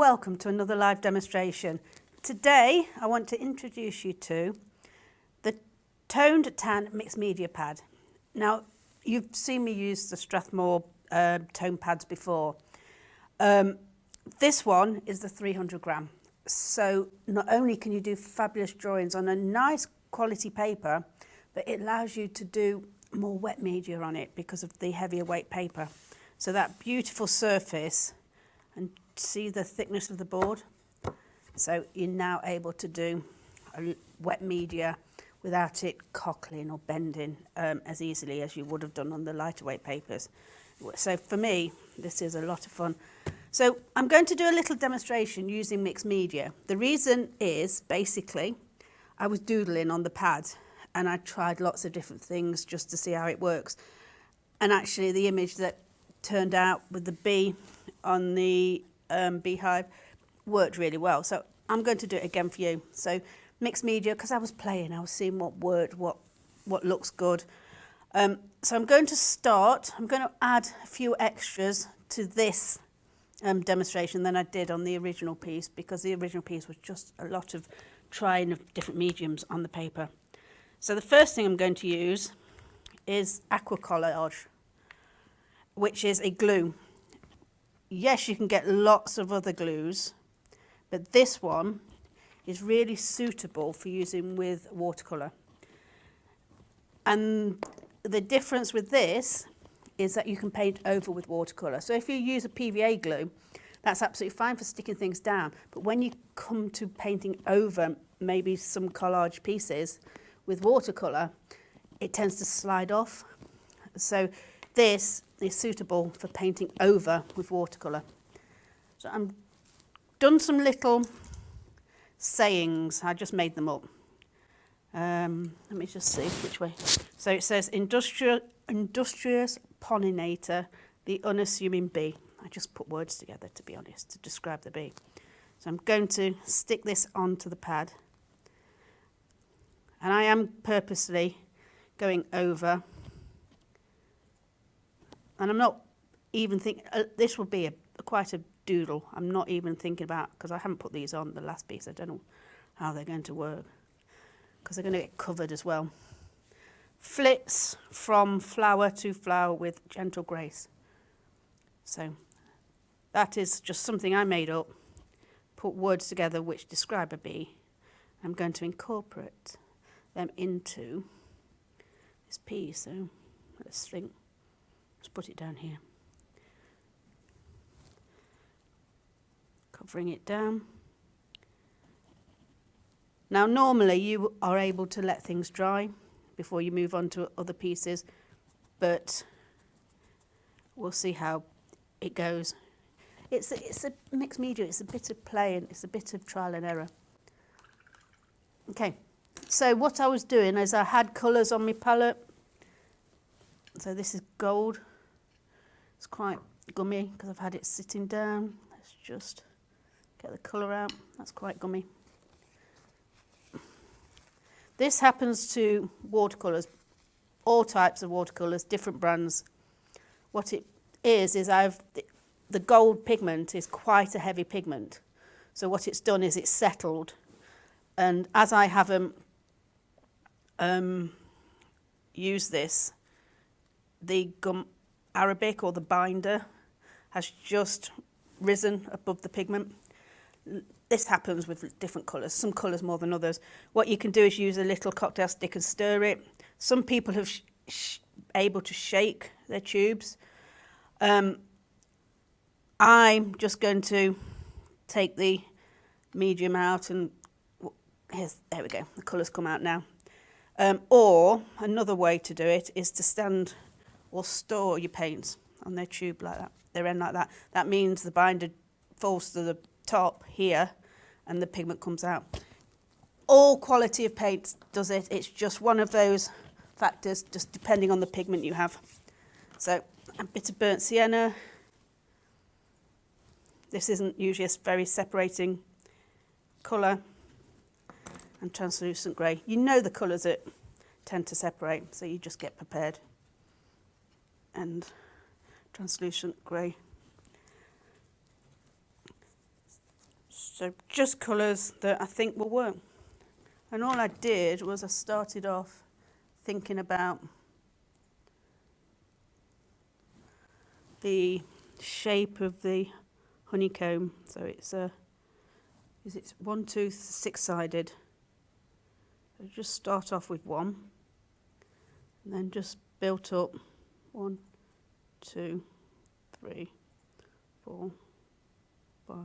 welcome to another live demonstration. Today I want to introduce you to the Toned Tan Mixed Media Pad. Now you've seen me use the Strathmore tone pads before. This one is the 300 gram. So not only can you do fabulous drawings on a nice quality paper, but it allows you to do more wet media on it because of the heavier weight paper. So that beautiful surface, and see the thickness of the board? So you're now able to do a wet media without it cockling or bending as easily as you would have done on the lighter weight papers. So for me, this is a lot of fun. So I'm going to do a little demonstration using mixed media. The reason is basically I was doodling on the pad and I tried lots of different things just to see how it works. And actually the image that turned out with the bee on the beehive worked really well. So I'm going to do it again for you. So mixed media, because I was playing, I was seeing what worked, what looks good. So I'm going to start, I'm going to add a few extras to this demonstration than I did on the original piece, because the original piece was just a lot of trying of different mediums on the paper. So the first thing I'm going to use is aqua Collage, which is a glue. Yes, you can get lots of other glues, but this one is really suitable for using with watercolour. And the difference with this is that you can paint over with watercolour. So if you use a PVA glue, that's absolutely fine for sticking things down. But when you come to painting over maybe some collage pieces with watercolour, it tends to slide off. So this is suitable for painting over with watercolour. So I've done some little sayings. I just made them up. Let me just see which way. So it says, industrious pollinator, the unassuming bee. I just put words together, to be honest, to describe the bee. So I'm going to stick this onto the pad. And I am purposely going over. And I'm not even thinking, this will be quite a doodle. I'm not even thinking about, because I haven't put these on the last piece. I don't know how they're going to work, because they're going to get covered as well. Flips from flower to flower with gentle grace. So that is just something I made up, put words together which describe a bee. I'm going to incorporate them into this piece. So let's think. Let's put it down here. Covering it down. Now normally you are able to let things dry before you move on to other pieces, but we'll see how it goes. It's a mixed media, it's a bit of play and it's a bit of trial and error. Okay, so what I was doing is I had colours on my palette. So this is gold. It's quite gummy because I've had it sitting down. Let's just get the colour out. That's quite gummy. This happens to watercolours, all types of watercolours, different brands. What it is the gold pigment is quite a heavy pigment. So what it's done is it's settled. And as I haven't used this, the gum Arabic, or the binder, has just risen above the pigment. This happens with different colours, some colours more than others. What you can do is use a little cocktail stick and stir it. Some people have able to shake their tubes. I'm just going to take the medium out and there we go, the colours come out now. Or another way to do it is to stand or store your paints on their tube like that, their end like that. That means the binder falls to the top here and the pigment comes out. All quality of paint does it. It's just one of those factors, just depending on the pigment you have. So a bit of burnt sienna. This isn't usually a very separating colour. And translucent grey. You know the colours that tend to separate, so you just get prepared. And translucent grey. So just colours that I think will work. And all I did was I started off thinking about the shape of the honeycomb. So it's is it 1, 2, 6-sided. So just start off with 1 and then just built up 1, 2, 3, 4, 5,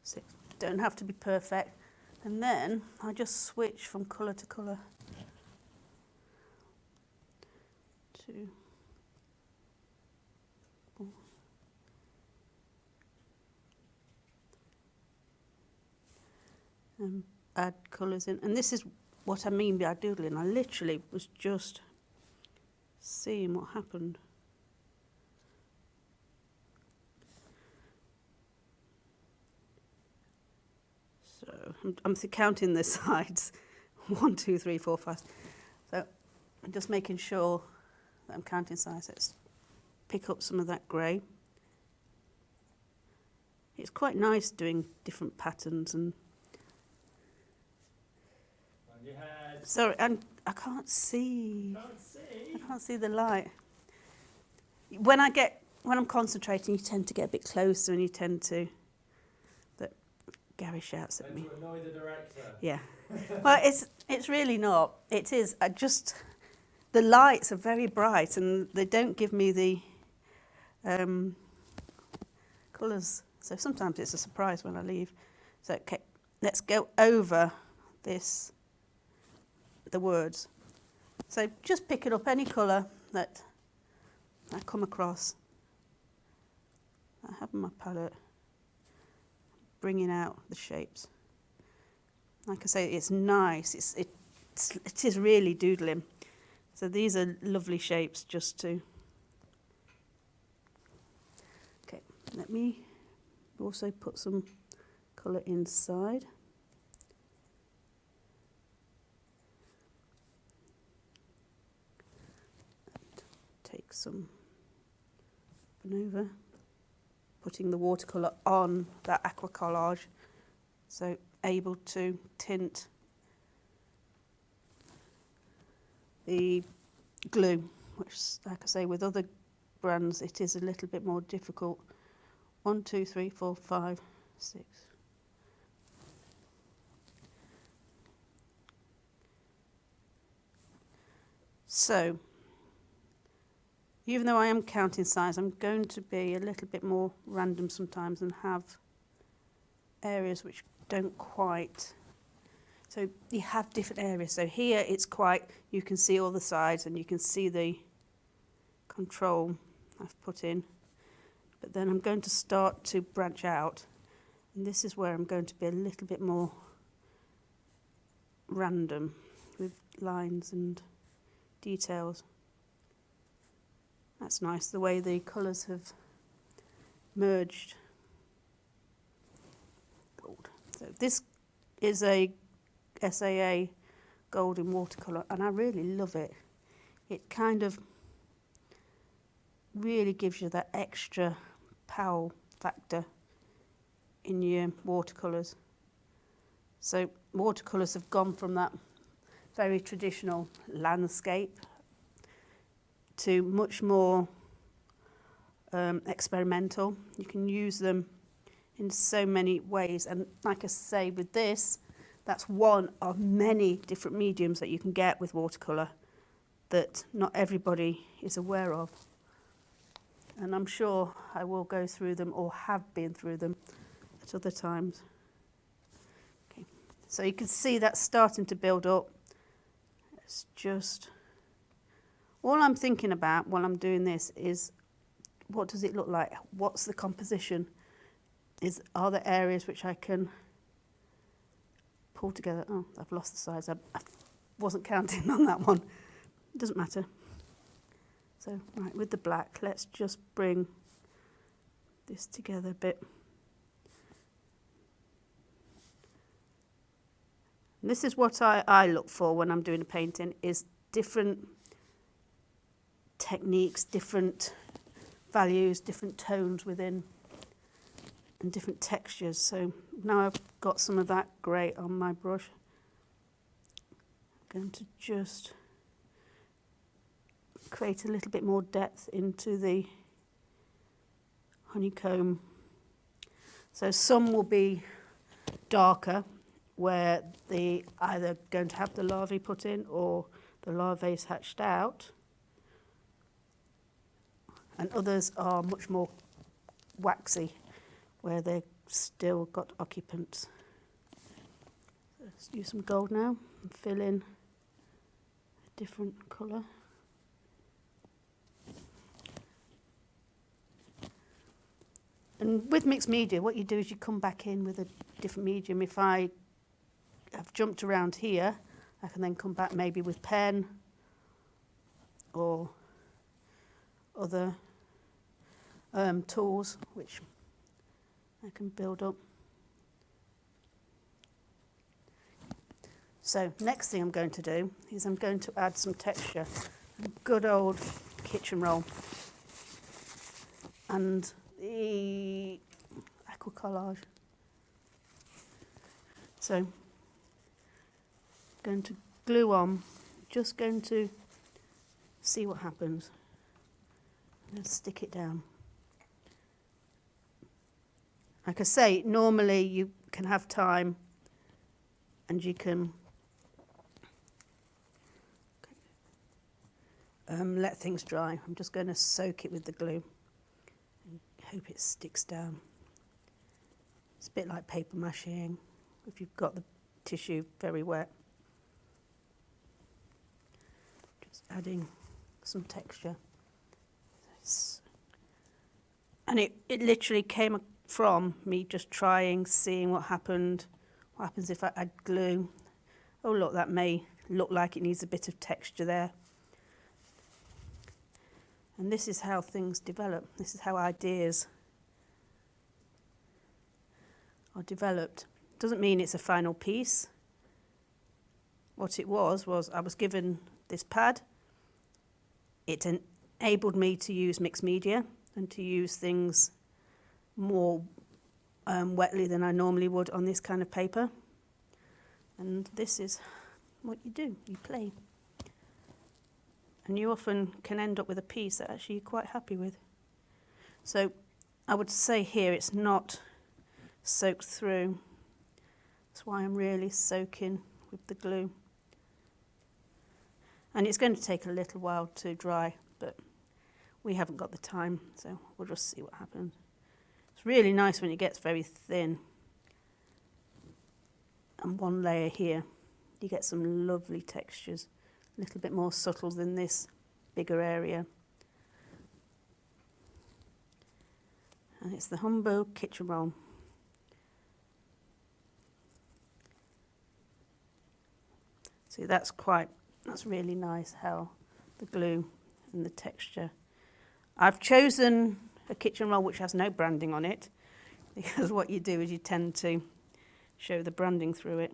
6. Don't have to be perfect. And then I just switch from colour to colour. 2, 4. And add colours in. And this is what I mean by doodling. I literally was just seeing what happened. So I'm counting the sides. 1, 2, 3, 4, 5. So I'm just making sure that I'm counting sides. Let's pick up some of that grey. It's quite nice doing different patterns and. Sorry, and I can't see. I can't see the light. When I'm concentrating, you tend to get a bit closer, and you tend to. But Gary shouts at me. To annoy the director. Yeah. Well, it's really not. It is. The lights are very bright, and they don't give me the colours. So sometimes it's a surprise when I leave. So okay, let's go over this. The words. So just picking up any colour that I come across. I have in my palette, bringing out the shapes. Like I say, it's nice. It is really doodling. So these are lovely shapes just to. Okay, let me also put some colour inside. Take some over, putting the watercolour on that aqua collage, so able to tint the glue, which, like I say, with other brands it is a little bit more difficult. 1, 2, 3, 4, 5, 6. So even though I am counting size, I'm going to be a little bit more random sometimes and have areas which don't quite. So you have different areas. So here it's quite, you can see all the sides and you can see the control I've put in. But then I'm going to start to branch out. And this is where I'm going to be a little bit more random with lines and details. That's nice, the way the colours have merged. Gold. So this is a SAA gold in watercolour, and I really love it. It kind of really gives you that extra power factor in your watercolours. So watercolours have gone from that very traditional landscape to much more experimental. You can use them in so many ways, and like I say, with this, that's one of many different mediums that you can get with watercolour that not everybody is aware of. And I'm sure I will go through them or have been through them at other times. Okay. So you can see that's starting to build up. It's just, all I'm thinking about while I'm doing this is, what does it look like? What's the composition? Are there areas which I can pull together? Oh, I've lost the size. I wasn't counting on that one. It doesn't matter. So, right, with the black, let's just bring this together a bit. And this is what I look for when I'm doing a painting, is different techniques, different values, different tones within and different textures. So now I've got some of that grey on my brush, I'm going to just create a little bit more depth into the honeycomb. So some will be darker, where they either going to have the larvae put in or the larvae is hatched out, and others are much more waxy, where they've still got occupants. Let's use some gold now and fill in a different colour. And with mixed media, what you do is you come back in with a different medium. If I have jumped around here, I can then come back maybe with pen or other tools which I can build up. So next thing I'm going to do is I'm going to add some texture. Good old kitchen roll and the aqua collage. So going to glue on, just going to see what happens. And stick it down. Like I say, normally you can have time and you can let things dry. I'm just going to soak it with the glue and hope it sticks down. It's a bit like paper macheing if you've got the tissue very wet. Just adding some texture. And it literally came from me just trying, seeing what happens if I add glue. Oh look, that may look like it needs a bit of texture there. And this is how things develop. This is how ideas are developed. Doesn't mean it's a final piece. What it was I was given this pad. It enabled me to use mixed media and to use things more wetly than I normally would on this kind of paper. And this is what you do, you play. And you often can end up with a piece that actually you're quite happy with. So I would say here it's not soaked through. That's why I'm really soaking with the glue. And it's going to take a little while to dry, but we haven't got the time, so we'll just see what happens. It's really nice when it gets very thin. And one layer here, you get some lovely textures, a little bit more subtle than this bigger area. And it's the Humbo kitchen roll. See, that's really nice how the glue and the texture. I've chosen a kitchen roll which has no branding on it, because what you do is you tend to show the branding through it.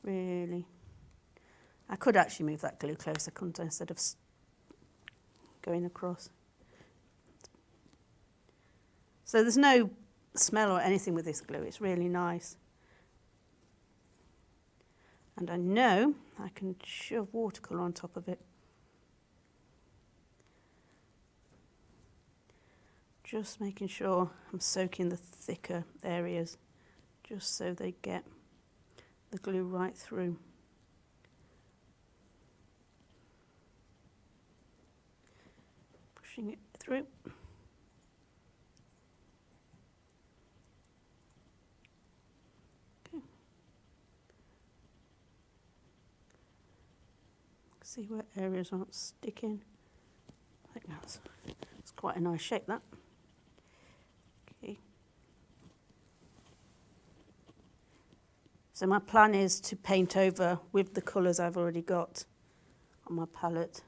Really. I could actually move that glue closer, couldn't I, instead of going across. So there's no smell or anything with this glue. It's really nice. And I know I can shove watercolour on top of it. Just making sure I'm soaking the thicker areas, just so they get the glue right through. Pushing it through. Okay. See where areas aren't sticking. I think that's quite a nice shape, that. Okay. So my plan is to paint over with the colours I've already got on my palette.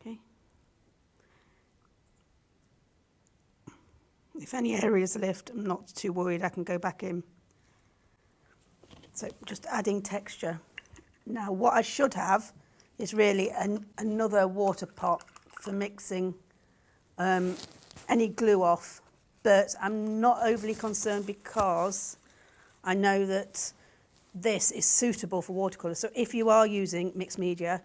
Okay. If any areas left, I'm not too worried, I can go back in. So just adding texture Now what I should have is really another water pot for mixing any glue off, but I'm not overly concerned because I know that this is suitable for watercolour. So if you are using mixed media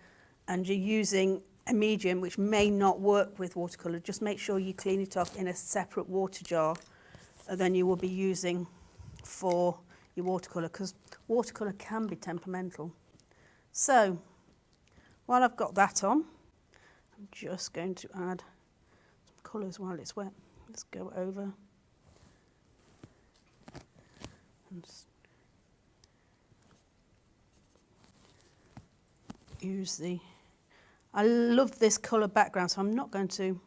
and you're using a medium which may not work with watercolour, just make sure you clean it off in a separate water jar than you will be using for your watercolour, because watercolour can be temperamental. So while I've got that on, I'm just going to add some colours while it's wet. Let's go over and use the, I love this colour background, so I'm not going to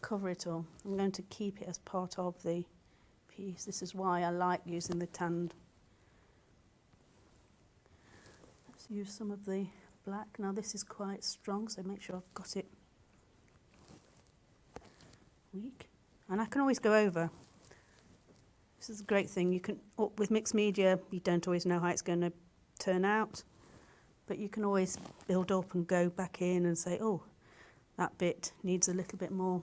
cover it all. I'm going to keep it as part of the piece. This is why I like using the tanned. Let's use some of the black. Now this is quite strong, so make sure I've got it weak. And I can always go over. This is a great thing. You can, with mixed media, you don't always know how it's going to turn out, but you can always build up and go back in and say, oh, that bit needs a little bit more.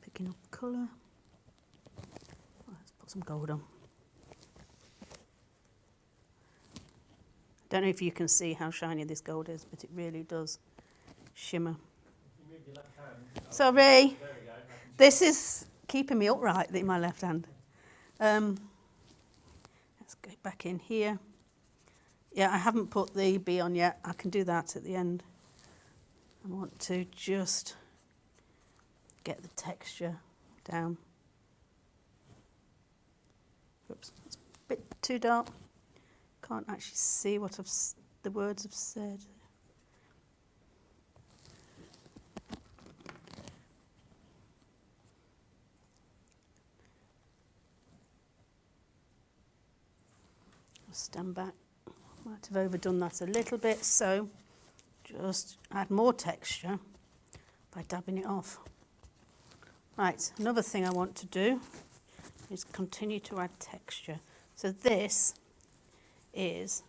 Picking up colour. Oh, let's put some gold on. Don't know if you can see how shiny this gold is, but it really does shimmer. You move your left hand. Sorry, There we go. this is keeping me upright in my left hand. Let's go back in here. Yeah, I haven't put the bee on yet. I can do that at the end. I want to just get the texture down. Oops, it's a bit too dark. Can't actually see what the words have said. I'll stand back. Might have overdone that a little bit, so just add more texture by dabbing it off. Right, another thing I want to do is continue to add texture. So this is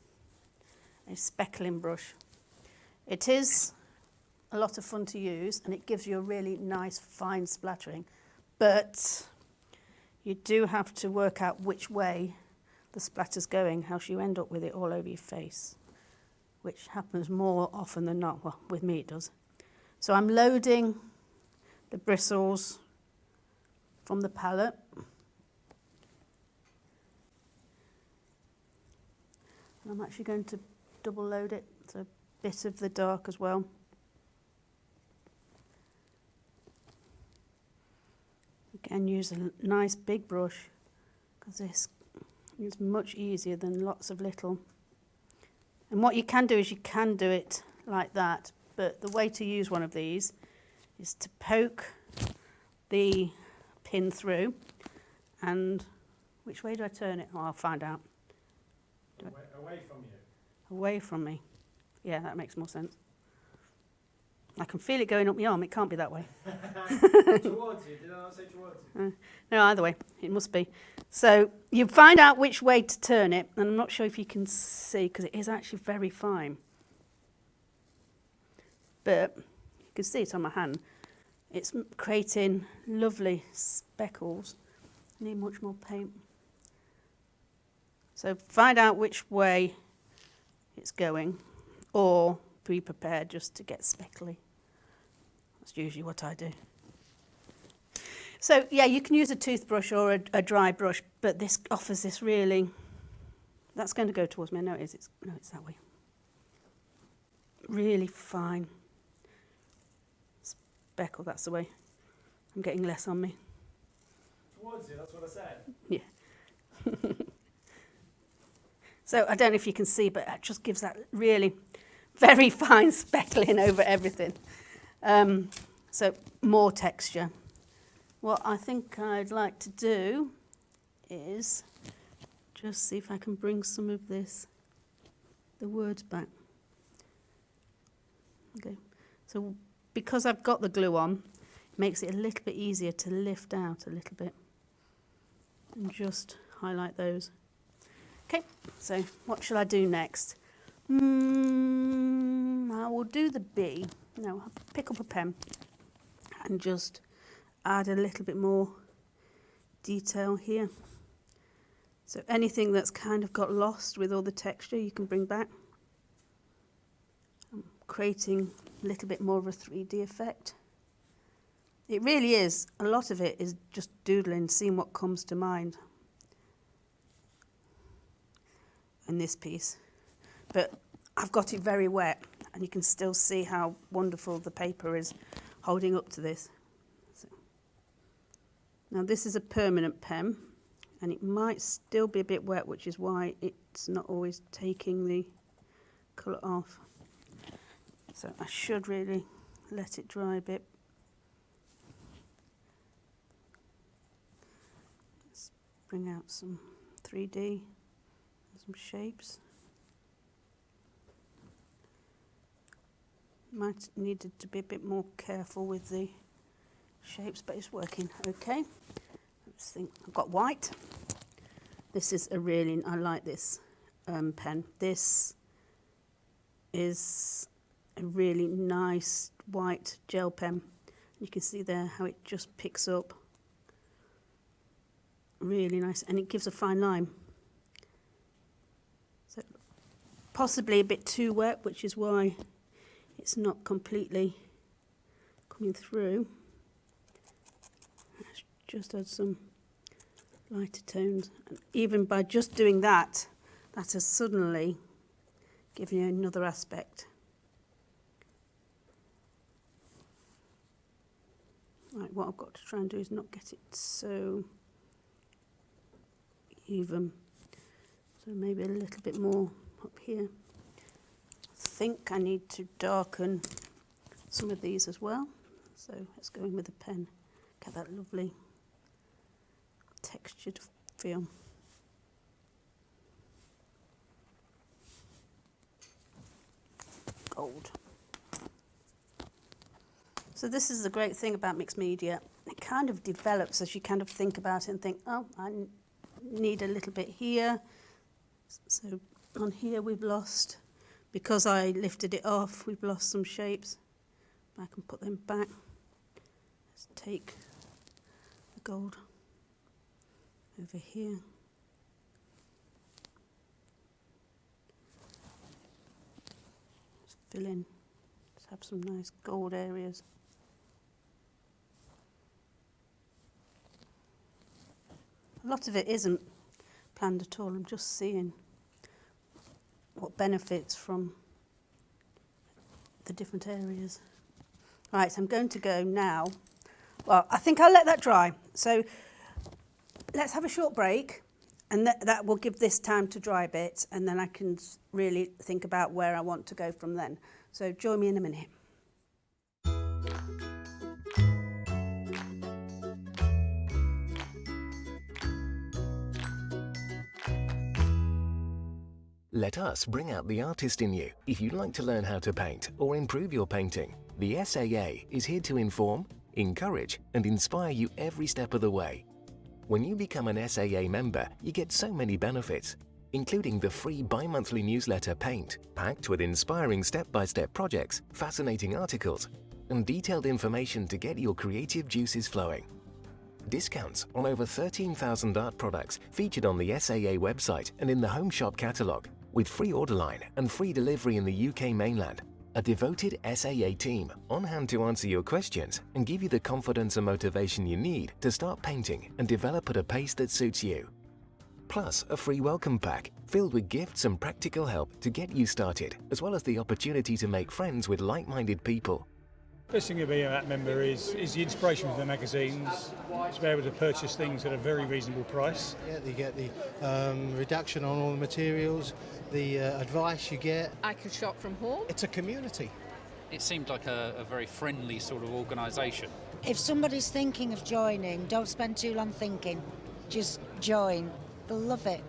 a speckling brush. It is a lot of fun to use and it gives you a really nice fine splattering, but you do have to work out which way the splatter's going, else you end up with it all over your face, which happens more often than not. Well, with me it does. So I'm loading the bristles from the palette. And I'm actually going to double load it, so a bit of the dark as well. Again, use a nice big brush, because this is much easier than lots of little. And what you can do is you can do it like that, but the way to use one of these is to poke the pin through, and which way do I turn it? Oh, I'll find out. Away from you. Away from me. Yeah, that makes more sense. I can feel it going up my arm. It can't be that way. Towards you. Did I not say towards you? No, either way. It must be. So you find out which way to turn it, and I'm not sure if you can see, because it is actually very fine. But you can see it on my hand. It's creating lovely speckles. I need much more paint. So find out which way it's going, or be prepared just to get speckly. That's usually what I do. So yeah, you can use a toothbrush or a dry brush, but this offers this really, that's going to go towards me. No, it is. It's that way. Really fine speckle, that's the way. I'm getting less on me. Towards you, that's what I said. Yeah. So I don't know if you can see, but it just gives that really very fine speckling over everything. So more texture. What I think I'd like to do is just see if I can bring some of this, the words back. Okay, so because I've got the glue on, it makes it a little bit easier to lift out a little bit. and just highlight those. Okay, so what shall I do next? I will do the B. No, I'll pick up a pen and just add a little bit more detail here. So anything that's kind of got lost with all the texture you can bring back. I'm creating a little bit more of a 3D effect. It really is, a lot of it is just doodling, seeing what comes to mind in this piece. But I've got it very wet, and you can still see how wonderful the paper is holding up to this. So, now this is a permanent pen, and it might still be a bit wet, which is why it's not always taking the colour off. So I should really let it dry a bit. Let's bring out some 3D, some shapes. Might needed to be a bit more careful with the shapes, but it's working okay. Let's think. I've got white. This is a really, I like this pen. This is a really nice white gel pen. You can see there how it just picks up. Really nice, and it gives a fine line. So possibly a bit too wet, which is why it's not completely coming through. Let's just add some lighter tones. And even by just doing that, that has suddenly given you another aspect. Right, what I've got to try and do is not get it so even. So maybe a little bit more up here. I think I need to darken some of these as well. So let's go in with a pen, get that lovely textured feel. Gold. So this is the great thing about mixed media. It kind of develops as you kind of think about it and think, oh, I need a little bit here. So on here we've lost, because I lifted it off, we've lost some shapes. I can put them back. Let's take the gold over here. Let's fill in. Let's have some nice gold areas. A lot of it isn't planned at all. I'm just seeing what benefits from the different areas. Right, I'm going to go now. Well, I think I'll let that dry. So let's have a short break, and that will give this time to dry a bit, and then I can really think about where I want to go from then. So join me in a minute. Let us bring out the artist in you. If you'd like to learn how to paint or improve your painting, the SAA is here to inform, encourage, and inspire you every step of the way. When you become an SAA member, you get so many benefits, including the free bi-monthly newsletter Paint, packed with inspiring step-by-step projects, fascinating articles, and detailed information to get your creative juices flowing. Discounts on over 13,000 art products featured on the SAA website and in the Home Shop catalogue, with free order line and free delivery in the UK mainland. A devoted SAA team on hand to answer your questions and give you the confidence and motivation you need to start painting and develop at a pace that suits you. Plus, a free welcome pack filled with gifts and practical help to get you started, as well as the opportunity to make friends with like-minded people. Best thing about being a member is the inspiration from the magazines, to be able to purchase things at a very reasonable price. Yeah, you get the reduction on all the materials, the advice you get. I could shop from home. It's a community. It seemed like a very friendly sort of organisation. If somebody's thinking of joining, don't spend too long thinking. Just join. They'll love it.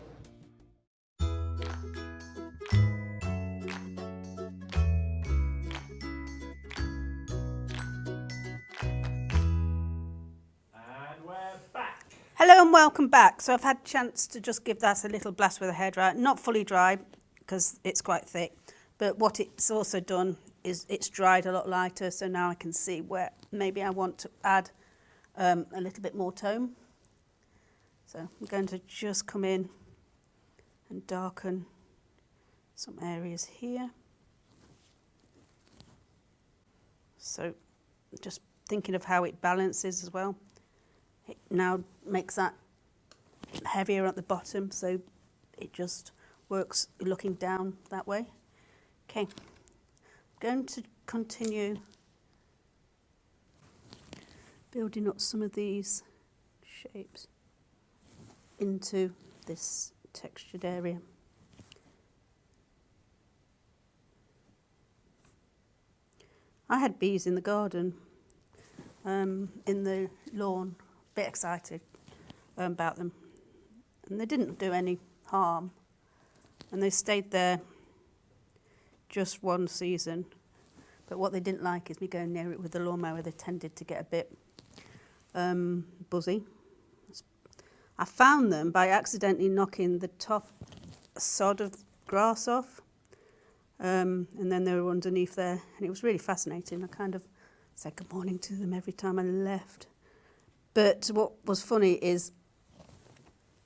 Hello and welcome back. So I've had a chance to just give that a little blast with a hairdryer. Not fully dry because it's quite thick, but what it's also done is it's dried a lot lighter, so now I can see where maybe I want to add a little bit more tone. So I'm going to just come in and darken some areas here. So just thinking of how it balances as well. It now makes that heavier at the bottom, so it just works looking down that way. Okay, I'm going to continue building up some of these shapes into this textured area. I had bees in the garden, in the lawn. Bit excited about them, and they didn't do any harm, and they stayed there just one season, but what they didn't like is me going near it with the lawnmower. They tended to get a bit buzzy. I found them by accidentally knocking the top sod of grass off, and then they were underneath there, and it was really fascinating. I kind of said good morning to them every time I left. But what was funny is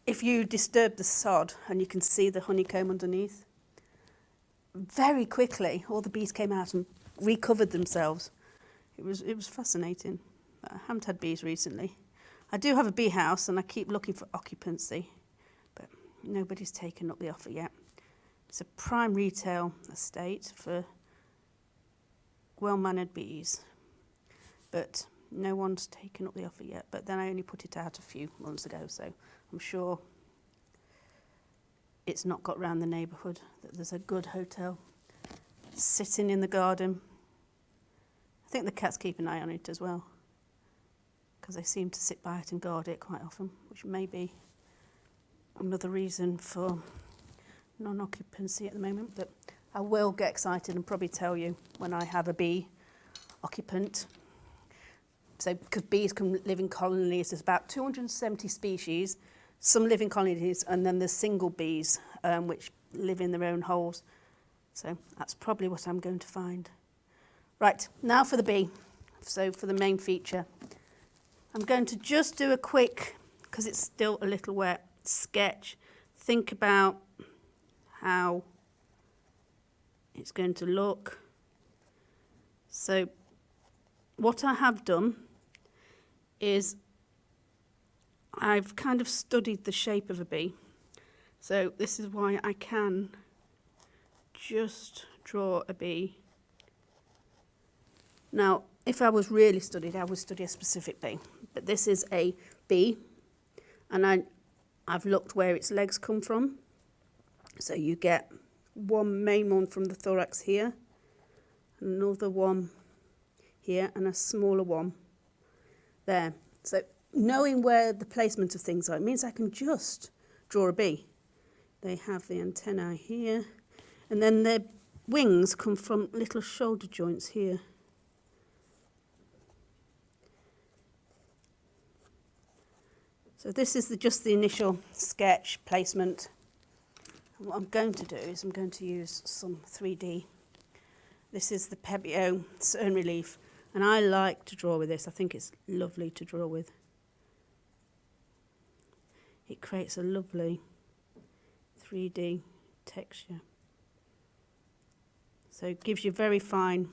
if you disturb the sod and you can see the honeycomb underneath, very quickly all the bees came out and recovered themselves. It was fascinating. I haven't had bees recently. I do have a bee house and I keep looking for occupancy, but nobody's taken up the offer yet. It's a prime retail estate for well-mannered bees, but no one's taken up the offer yet. But then I only put it out a few months ago, so I'm sure it's not got round the neighbourhood, that there's a good hotel sitting in the garden. I think the cats keep an eye on it as well, because they seem to sit by it and guard it quite often, which may be another reason for non-occupancy at the moment. But I will get excited and probably tell you when I have a bee occupant. So because bees can live in colonies, there's about 270 species. Some live in colonies, and then there's single bees, which live in their own holes. So that's probably what I'm going to find. Right, now for the bee. So for the main feature, I'm going to just do a quick, because it's still a little wet, sketch. Think about how it's going to look. So what I have done is I've kind of studied the shape of a bee. So this is why I can just draw a bee. Now, if I was really studied, I would study a specific bee. But this is a bee, and I've looked where its legs come from. So you get one main one from the thorax here, another one here, and a smaller one there. So knowing where the placement of things are, it means I can just draw a bee. They have the antennae here, and then their wings come from little shoulder joints here. So this is just the initial sketch placement. And what I'm going to do is I'm going to use some 3D. This is the Pebeo Cern Relief, and I like to draw with this. I think it's lovely to draw with. It creates a lovely 3D texture. So it gives you very fine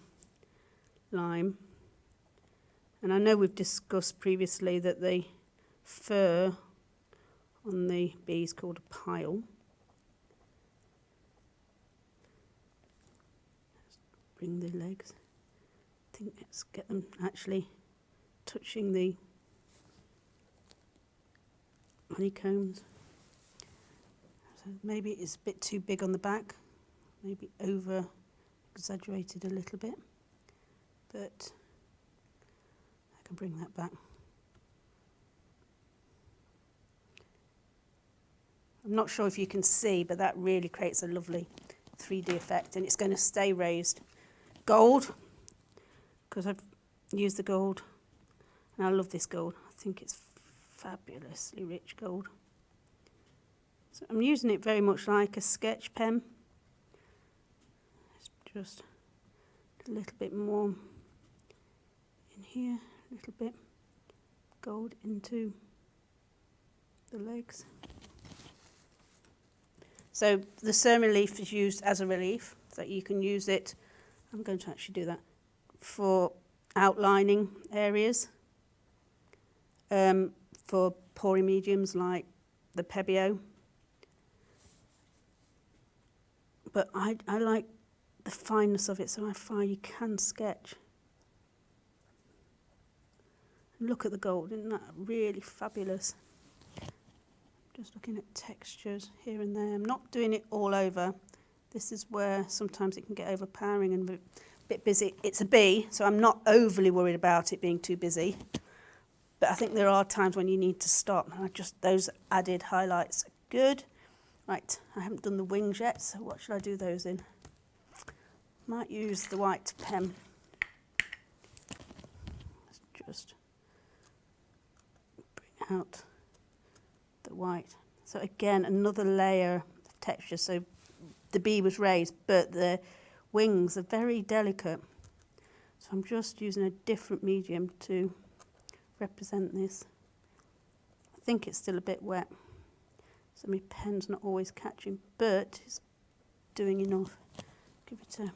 line. And I know we've discussed previously that the fur on the bee is called a pile. Bring the legs. I think let's get them actually touching the honeycombs. So maybe it's a bit too big on the back, maybe over exaggerated a little bit, but I can bring that back. I'm not sure if you can see, but that really creates a lovely 3D effect, and it's going to stay raised. Gold, because I've used the gold, and I love this gold. I think it's fabulously rich gold. So I'm using it very much like a sketch pen. It's just a little bit more in here, a little bit gold into the legs. So the ceramic relief is used as a relief, so you can use it, I'm going to actually do that, for outlining areas, for pouring mediums like the Pebeo. But I like the fineness of it, so how far you can sketch. Look at the gold, isn't that really fabulous? Just looking at textures here and there. I'm not doing it all over. This is where sometimes it can get overpowering and a bit busy. It's a bee, so I'm not overly worried about it being too busy. But I think there are times when you need to stop. And those added highlights are good. Right, I haven't done the wings yet, so what should I do those in? Might use the white pen. Let's just bring out the white. So again, another layer of texture. So the bee was raised, but the wings are very delicate. So I'm just using a different medium to represent this. I think it's still a bit wet, so my pen's not always catching, but it's doing enough. Give it a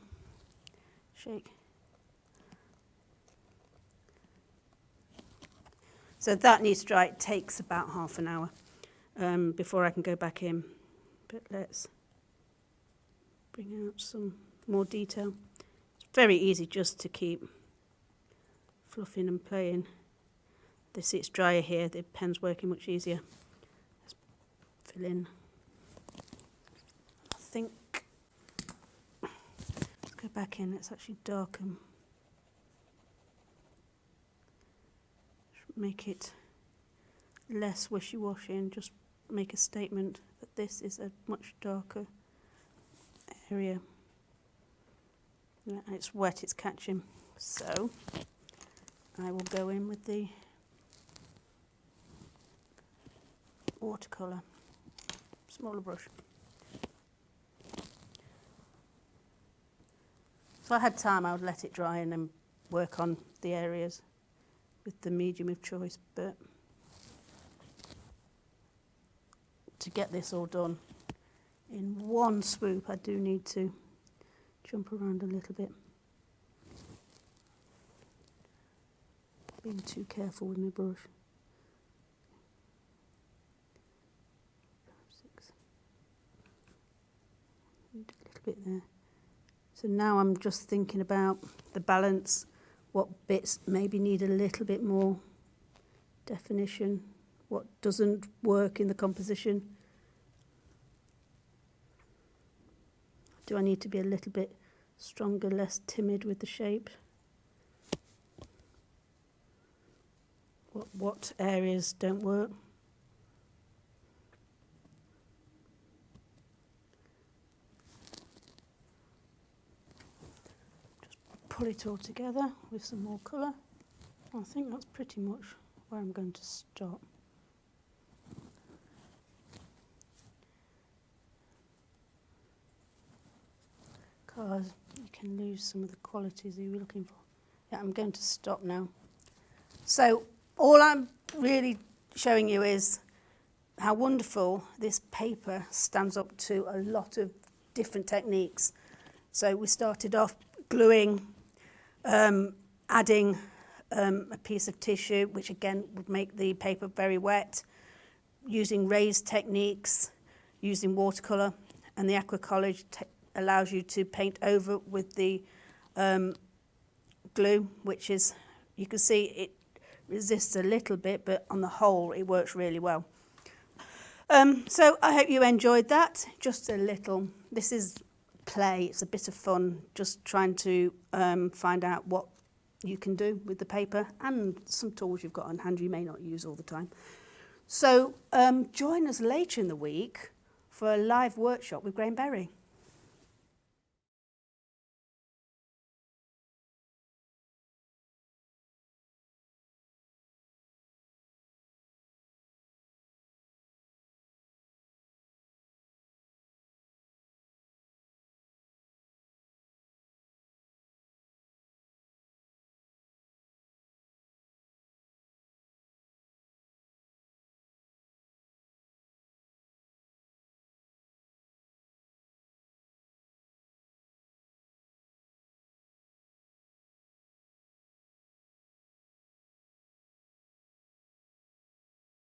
shake. So that needs to dry. It takes about half an hour before I can go back in. But let's bring out some more detail. It's very easy just to keep fluffing and playing. They see it's drier here, the pen's working much easier. Let's fill in. I think, let's go back in, let's actually darken. Make it less wishy-washy and just make a statement that this is a much darker area. Yeah, it's wet, it's catching. So I will go in with the watercolour, smaller brush. If I had time, I would let it dry and then work on the areas with the medium of choice, but to get this all done in one swoop, I do need to jump around a little bit. Being too careful with my brush. 6. Need a little bit there. So now I'm just thinking about the balance, what bits maybe need a little bit more definition, what doesn't work in the composition. Do I need to be a little bit stronger, less timid with the shape? What areas don't work? Just pull it all together with some more colour. I think that's pretty much where I'm going to stop. Because you can lose some of the qualities you were looking for. Yeah, I'm going to stop now. So all I'm really showing you is how wonderful this paper stands up to a lot of different techniques. So we started off gluing, adding a piece of tissue, which again would make the paper very wet, using raised techniques, using watercolour, and the aqua collage allows you to paint over with the glue, which is, you can see it resists a little bit, but on the whole it works really well. So I hope you enjoyed that. Just a little, this is play, it's a bit of fun, just trying to find out what you can do with the paper and some tools you've got on hand you may not use all the time. So join us later in the week for a live workshop with Graham Berry.